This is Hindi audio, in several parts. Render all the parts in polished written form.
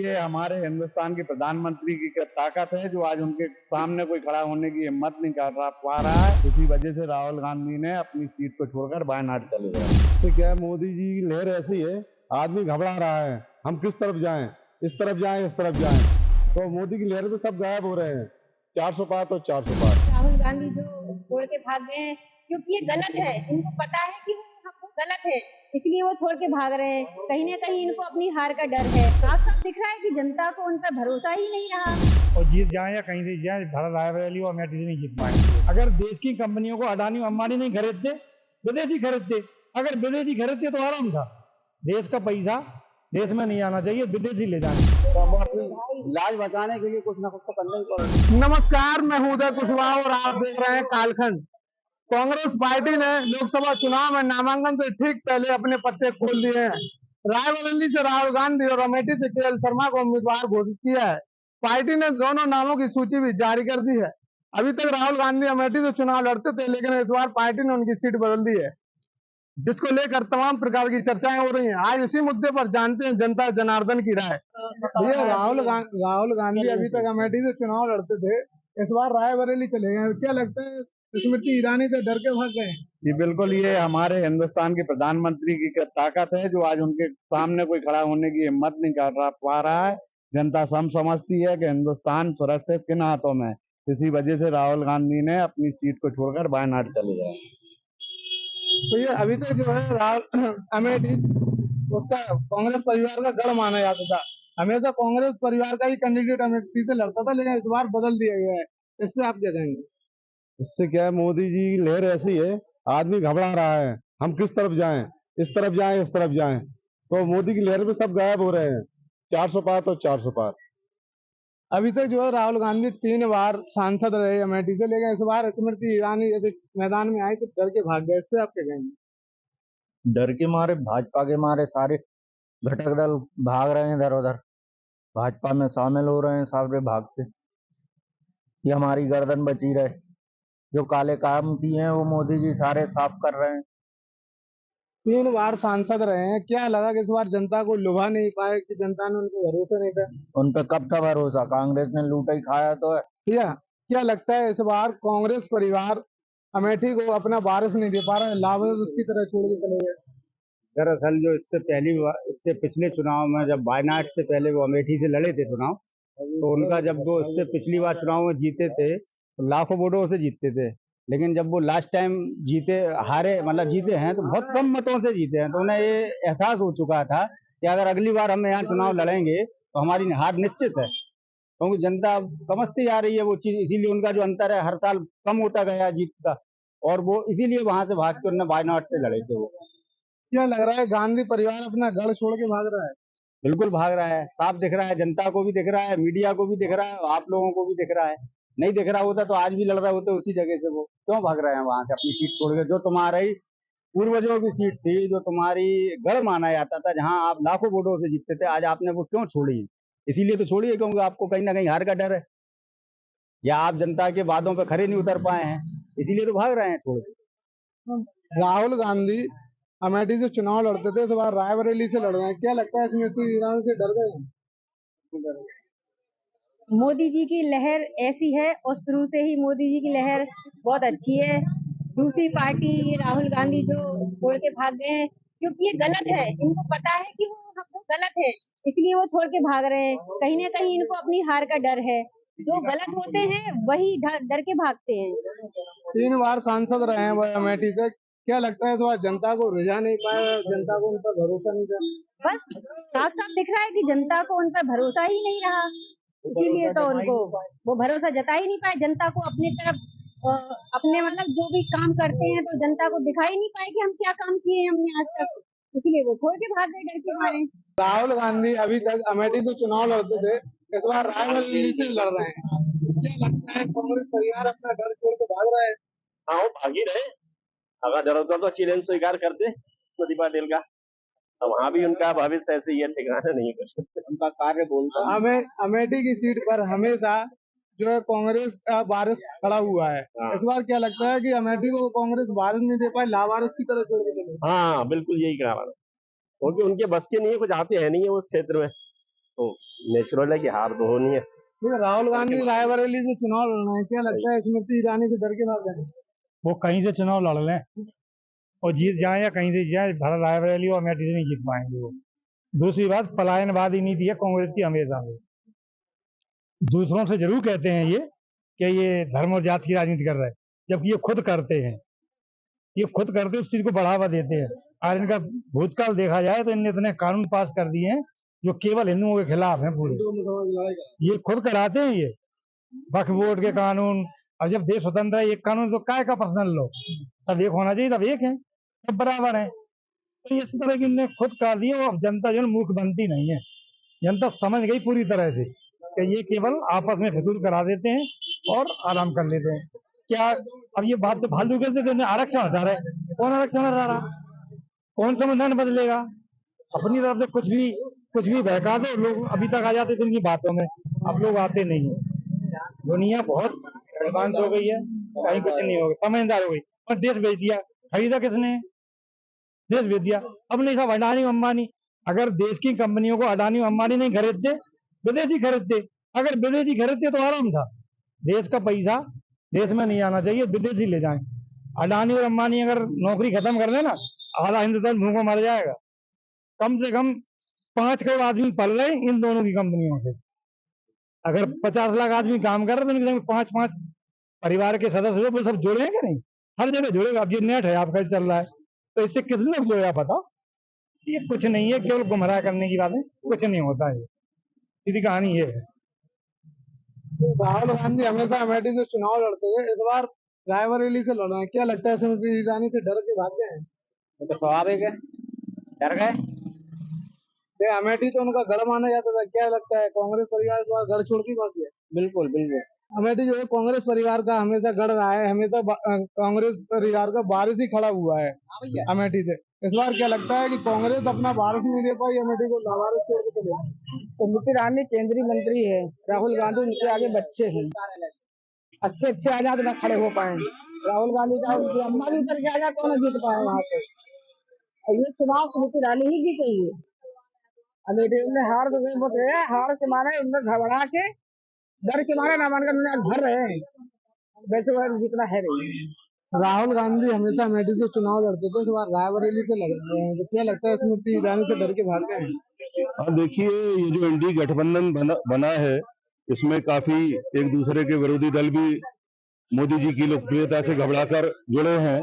ये हमारे हिंदुस्तान के प्रधानमंत्री की क्या ताकत है जो आज उनके सामने कोई खड़ा होने की हिम्मत नहीं कर पा रहा है। इसी वजह से राहुल गांधी ने अपनी सीट को छोड़कर वायनाड चले गए। इससे क्या है, मोदी जी की लहर ऐसी है, आदमी घबरा रहा है, हम किस तरफ जाएं, इस तरफ जाएं, इस तरफ जाएं। तो मोदी की लहर पे सब गायब हो रहे हैं, 400 पार तो 400 पार। राहुल गांधी जो छोड़ के भाग गए हैं क्योंकि ये गलत है, इनको पता है कि वो गलत है, इसलिए वो छोड़ के भाग रहे हैं। कहीं ना कहीं इनको अपनी हार का डर है। साफ साफ दिख रहा है कि जनता को उन पर भरोसा ही नहीं रहा। और जीत जाए या कहीं से जाए, भारत रायबरेली और अमेठी से नहीं जीत पाएंगे। अगर देश की कंपनियों को अडानी अंबानी नहीं खरीदते, विदेशी खरीदते। अगर विदेशी खरीदते तो आराम था। देश का पैसा देश में नहीं आना चाहिए, विदेशी ले जाना। तो हम अपनी लाज बचाने के लिए कुछ न कुछ तो करना ही पड़ेगा। नमस्कार, मैं हूं उदय कुशवाहा और आप देख रहे हैं कालखंड। कांग्रेस पार्टी ने लोकसभा चुनाव में नामांकन से ठीक पहले अपने पत्ते खोल दिए हैं। रायबरेली से राहुल गांधी और अमेठी से केएल शर्मा को उम्मीदवार घोषित किया है। पार्टी ने दोनों नामों की सूची भी जारी कर दी है। अभी तक राहुल गांधी अमेठी से चुनाव लड़ते थे, लेकिन इस बार पार्टी ने उनकी सीट बदल दी है, जिसको लेकर तमाम प्रकार की चर्चाएं हो रही हैं। आज इसी मुद्दे पर जानते हैं जनता जनार्दन की राय। भैया, राहुल गांधी अभी तक अमेठी से चुनाव लड़ते थे, इस बार रायबरेली चले गए, क्या लगता है स्मृति ईरानी से डर के भाग गए? जी बिल्कुल, ये हमारे हिंदुस्तान के प्रधानमंत्री की क्या ताकत है जो आज उनके सामने कोई खड़ा होने की हिम्मत नहीं कर पा रहा है। जनता समझती है कि हिंदुस्तान सुरक्षित किन हाथों में। इसी वजह से राहुल गांधी ने अपनी सीट को छोड़कर वायनाड चले गए। तो ये अभी तक जो है राहुल अमेठी उसका कांग्रेस परिवार का गढ़ माना जाता था। हमेशा कांग्रेस परिवार का ही कैंडिडेट अमेठी से लड़ता था, लेकिन इस बार बदल दिया गया है। इस पे आप क्या कहेंगे? इससे क्या है, मोदी जी की लहर ऐसी है, आदमी घबरा रहा है, हम किस तरफ जाएं, इस तरफ जाएं, इस तरफ जाएं। तो मोदी की लहर पे सब गायब हो रहे हैं, 400 पार तो 400 पार। अभी तक जो है राहुल गांधी 3 बार सांसद रहे अमेठी से, लेकिन इस बार स्मृति ईरानी जैसे मैदान में आई तो डर के भाग गए। इस पे आप क्या कहेंगे? डर के मारे, भाजपा के मारे सारे घटक दल भाग रहे हैं इधर उधर, भाजपा में शामिल हो रहे हैं सारे भागते। ये हमारी गर्दन बची रहे। जो काले काम किए हैं वो मोदी जी सारे साफ कर रहे हैं। 3 बार सांसद रहे हैं, क्या लगा कि इस बार जनता को लुभा नहीं पाए, कि जनता ने उनको भरोसा नहीं था? उन पे कब था भरोसा? कांग्रेस ने लूटा ही खाया तो है। क्या लगता है इस बार कांग्रेस परिवार अमेठी को अपना वारिस नहीं दे पा रहा है, लावारिस उसकी तरह छोड़ के चले गए? दरअसल जो इससे पिछले चुनाव में जब वायनाड से पहले वो अमेठी से लड़े थे चुनाव, तो उनका जब वो इससे पिछली बार चुनाव में जीते थे तो लाखों वोटों से जीतते थे। लेकिन जब वो लास्ट टाइम जीते हैं तो बहुत कम मतों से जीते हैं। तो उन्हें ये एहसास हो चुका था कि अगर अगली बार हम यहाँ चुनाव लड़ेंगे तो हमारी हार निश्चित है, क्योंकि जनता समझती जा रही है वो चीज। इसीलिए उनका जो अंतर है हर साल कम होता गया जीत का, और वो इसीलिए वहां से भाग के उन्होंने वायनाड से लड़े थे। वो क्या लग रहा है गांधी परिवार अपना गढ़ छोड़ के भाग रहा है? बिल्कुल भाग रहा है, साफ दिख रहा है, जनता को भी दिख रहा है, मीडिया को भी दिख रहा है, आप लोगों को भी दिख रहा है। नहीं दिख रहा होता तो आज भी लड़ रहे होते उसी जगह से। वो क्यों भाग रहे हैं वहां से अपनी सीट छोड़ के, जो तुम्हारी पूर्वजों की सीट थी, जो तुम्हारी गढ़ माना जाता था, जहां आप लाखों वोटों से जीतते थे, आज आपने वो क्यों छोड़ी? इसीलिए तो छोड़ी है क्योंकि आपको कहीं ना कहीं हार का डर है, या आप जनता के वादों पर खरे नहीं उतर पाए हैं, इसीलिए तो भाग रहे हैं छोड़ के। राहुल गांधी अमेठी से चुनाव लड़ते थे, इस बार रायबरेली से लड़ रहे हैं, क्या लगता है स्मृति ईरानी से डर गए? मोदी जी की लहर ऐसी है और शुरू से ही मोदी जी की लहर बहुत अच्छी है। दूसरी पार्टी राहुल गांधी जो छोड़ के भाग गए हैं क्योंकि ये गलत है, इनको पता है कि वो गलत है, इसलिए वो छोड़ के भाग रहे हैं। कहीं ना कहीं इनको अपनी हार का डर है। जो गलत होते हैं वही डर के भागते हैं। 3 बार सांसद रहे हैं वो अमेठी से, क्या लगता है इस बार जनता को रिझा नहीं पाया, जनता को उन पर भरोसा नहीं था? बस साफ साफ दिख रहा है कि जनता को उन पर भरोसा ही नहीं रहा, इसीलिए तो उनको वो भरोसा जता ही नहीं पाए। जनता को अपनी तरफ अपने मतलब जो भी काम करते हैं तो जनता को दिखाई नहीं पाए कि हम क्या काम किए हैं हमने आज तक, इसीलिए वो छोड़ के भाग गए डर के मारे। राहुल गांधी अभी तक अमेठी से चुनाव लड़ते थे, इस बार रायबरेली से लड़ रहे हैं, क्या लगता है कांग्रेस परिवार अपना डर छोड़ के भाग रहा है? हाँ, वो भाग ही रहे। अगर डर होता तो चैलेंज स्वीकार करते स्मृति पाटिल का। अब वहाँ भी उनका भविष्य ऐसे ही है, ठिकाना नहीं कुछ। उनका कार्य बोलता है। हमें अमेठी की सीट पर हमेशा जो है कांग्रेस का वारिस खड़ा हुआ है। इस बार क्या लगता है कि अमेठी को कांग्रेस वारिस नहीं दे पाई, लावारिस की तरह छोड़ के चले? हाँ, बिल्कुल यही कारण है, क्योंकि उनके बस के नहीं है, कुछ आते हैं नहीं है उस क्षेत्र में, तो नेचुरल है कि हार तो होनी है। ये राहुल गांधी रायबरेली से चुनाव लड़ रहे हैं, क्या लगता है स्मृति ईरानी से डर के भाग गए? वो कहीं से चुनाव लड़ लें और जीत जाए या कहीं से जाए, भारत रायबरेली और अमेठी से नहीं जीत पाएंगे वो। दूसरी बात, पलायनवादी नीति है कांग्रेस की हमेशा से। दूसरों से जरूर कहते हैं ये कि ये धर्म और जाति की राजनीति कर रहे हैं, जबकि ये खुद करते हैं। ये खुद करते उस चीज को बढ़ावा देते हैं। और इनका भूतकाल देखा जाए तो इनने इतने कानून पास कर दिए हैं जो केवल हिंदुओं के खिलाफ हैं पूरे। ये खुद कराते हैं ये वक्फ बोर्ड के कानून। और जब देश स्वतंत्र है, एक कानून तो काय का पर्सनल लो, तब एक होना चाहिए, तब एक है, सब बराबर है। तो इस तरह की इनने खुद कर दिए और जनता जो है मूर्ख बनती नहीं है। जनता समझ गई पूरी तरह से कि ये केवल आपस में फितूर करा देते हैं और आराम कर लेते हैं। क्या अब ये बात तो फालतू करते थे, आरक्षण हटा रहे, कौन आरक्षण हटा रहा, कौन संविधान बदलेगा? अपनी तरफ से कुछ भी बहका दो, लोग अभी तक आ जाते थे इनकी बातों में, अब लोग आते नहीं है। दुनिया बहुत एडवांस हो गई है, कहीं कुछ नहीं होगा, समझदार हो गई। और देश बेच दिया, खरीदा किसने? देश बेच दिया। अब नहीं सब अडानी अंबानी। अगर देश की कंपनियों को अडानी अंबानी नहीं खरीदते, विदेशी खरीदते। अगर विदेशी खरीदते तो आराम था। देश का पैसा देश में नहीं आना चाहिए, विदेशी ले जाएं। अडानी और अंबानी अगर नौकरी खत्म कर लेना, आधा हिंदुस्तान भूखों मर जाएगा। कम से कम 5 करोड़ आदमी पल रहे इन दोनों की कंपनियों से। अगर 50 लाख आदमी काम कर रहे हैं तो 5-5 परिवार के सदस्य वो सब जोड़े कि नहीं? हर जगह जोड़ेगा। अब ये नेट है आपका चल रहा है, तो इससे किसने जोड़ा पता? ये कुछ नहीं है, केवल गुमराह करने की बात है, कुछ नहीं होता है। सीधी कहानी ये है। तो राहुल गांधी हमेशा अमेठी से चुनाव लड़ते हैं, इस बार रायबरेली से लड़ रहे हैं, क्या लगता है स्मृति ईरानी से डर के भाग गए हैं? तो स्वाभाविक है, डर गए। ये अमेठी तो उनका गढ़ माना जाता था, क्या लगता है कांग्रेस परिवार इस बार गढ़ छोड़ के भाग गया? बिल्कुल बिल्कुल। अमेठी जो है कांग्रेस परिवार का हमेशा गढ़ रहा है, हमेशा कांग्रेस परिवार का वारिस ही खड़ा हुआ है अमेठी से। इस बार क्या लगता है कि कांग्रेस अपना वारिस नहीं दे पाई, अमेठी को लावारिस छोड़ के चले गए? स्मृति ईरानी केंद्रीय मंत्री है, राहुल गांधी उनके आगे बच्चे हैं। अच्छे आ जाए तो न खड़े हो पाए। राहुल गांधी का उनकी अम्मा भी उतर के आ जाए तो न जीत पाए वहां से। और ये चुनाव स्मृति ईरानी ही जीतेगी। अमेठी में हार तो गए, हार के मारे उनने घबरा के डर के मारे नामांकन भर रहे हैं, वैसे वो जितना है नहीं। राहुल गांधी हमेशा अमेठी से चुनाव लड़ते थे, इस बार रायबरेली से लड़ रहे हैं, तो क्या लगता है स्मृति ईरानी से डर के भाग गए हैं? अब देखिए, ये जो इंडी गठबंधन बना है, इसमें काफी एक दूसरे के विरोधी दल भी मोदी जी की लोकप्रियता से घबराकर जुड़े हैं,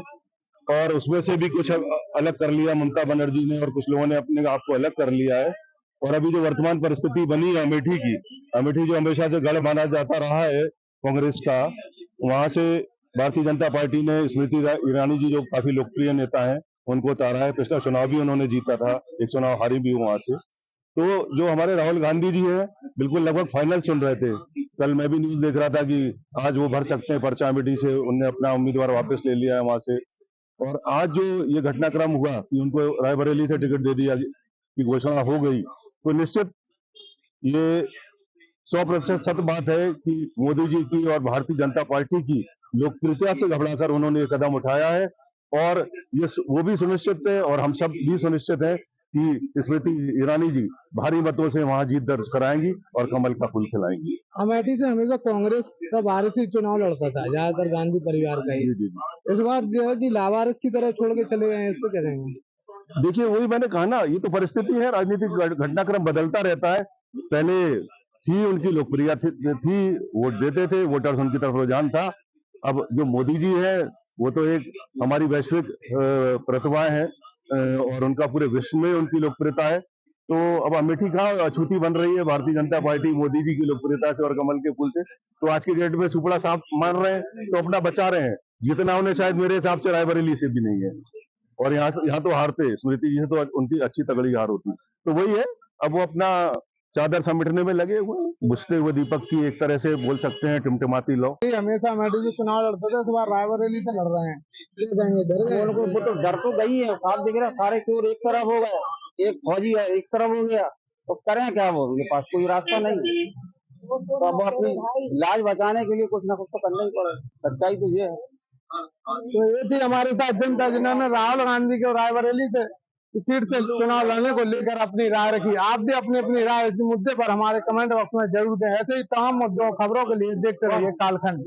और उसमें से भी कुछ अलग कर लिया ममता बनर्जी ने, और कुछ लोगों ने अपने आप को अलग कर लिया है। और अभी जो वर्तमान परिस्थिति बनी है अमेठी की, अमेठी जो हमेशा से गढ़ माना जाता रहा है कांग्रेस का, वहां से भारतीय जनता पार्टी ने स्मृति ईरानी जी जो काफी लोकप्रिय नेता हैं उनको उतारा है। पिछला चुनाव भी उन्होंने जीता था, एक चुनाव हारी भी वहां से। तो जो हमारे राहुल गांधी जी हैं, बिल्कुल लगभग फाइनल सुन रहे थे। कल मैं भी न्यूज देख रहा था कि आज वो भर सकते हैं पर्चा अमेठी से, उनने अपना उम्मीदवार वापस ले लिया है वहां से। और आज जो ये घटनाक्रम हुआ कि उनको रायबरेली से टिकट दे दिया की घोषणा हो गई, तो निश्चित ये 100% सत्य बात है कि मोदी जी की और भारतीय जनता पार्टी की लोकप्रियता से घबराकर उन्होंने ये कदम उठाया है। और ये वो भी सुनिश्चित है और हम सब भी सुनिश्चित है कि स्मृति ईरानी जी भारी मतों से वहां जीत दर्ज कराएंगी और कमल का फूल खिलाएंगी। अमेठी से हमेशा कांग्रेस का वारिस ही चुनाव लड़ता था, ज्यादातर गांधी परिवार का ही। इस बार जो है कि लावारिस की तरह छोड़ के चले गए हैं, इस पे क्या कहेंगे? देखिए, वही मैंने कहा ना, ये तो परिस्थिति है, राजनीतिक घटनाक्रम बदलता रहता है। पहले थी उनकी लोकप्रियता थी, वोट देते थे, वोटर्स उनकी तरफ रुझान था। अब जो मोदी जी है वो तो एक हमारी वैश्विक प्रतिभा है और उनका पूरे विश्व में उनकी लोकप्रियता है। तो अब अमेठी का अछूती बन रही है भारतीय जनता पार्टी मोदी जी की लोकप्रियता से और कमल के फूल से। तो आज के डेट में सुपड़ा साफ मान रहे हैं, तो अपना बचा रहे हैं। जितना उन्हें शायद मेरे हिसाब से रायबरेली से भी नहीं है, और यहाँ तो हारते स्मृति जी से तो उनकी अच्छी तगड़ी हार होती। तो वही है, अब वो अपना चादर समेटने में लगे हुए, बुझते हुए दीपक की एक तरह से बोल सकते हैं टिमटिमाती लो। हमेशा अमेठी से चुनाव लड़ते थे, इस बार रायबरेली से लड़ रहे हैं, उनको तो डर तो गई है, साफ दिख रहा, सारे चोर एक तरफ हो गए, एक फौजी है एक तरफ हो गया, तो करें क्या? वो उनके पास कोई रास्ता नहीं, तो अब अपनी लाज बचाने के लिए कुछ ना कुछ तो करना ही पड़ेगा। सच्चाई तो ये है। तो ये थी हमारे साथ जनता जिन्होंने राहुल गांधी को रायबरेली से सीट से चुनाव लड़ने को लेकर अपनी राय रखी। आप भी अपनी अपनी राय इस मुद्दे पर हमारे कमेंट बॉक्स में जरूर दें। ऐसे ही तमाम मुद्दों खबरों के लिए देखते रहिए कालखंड।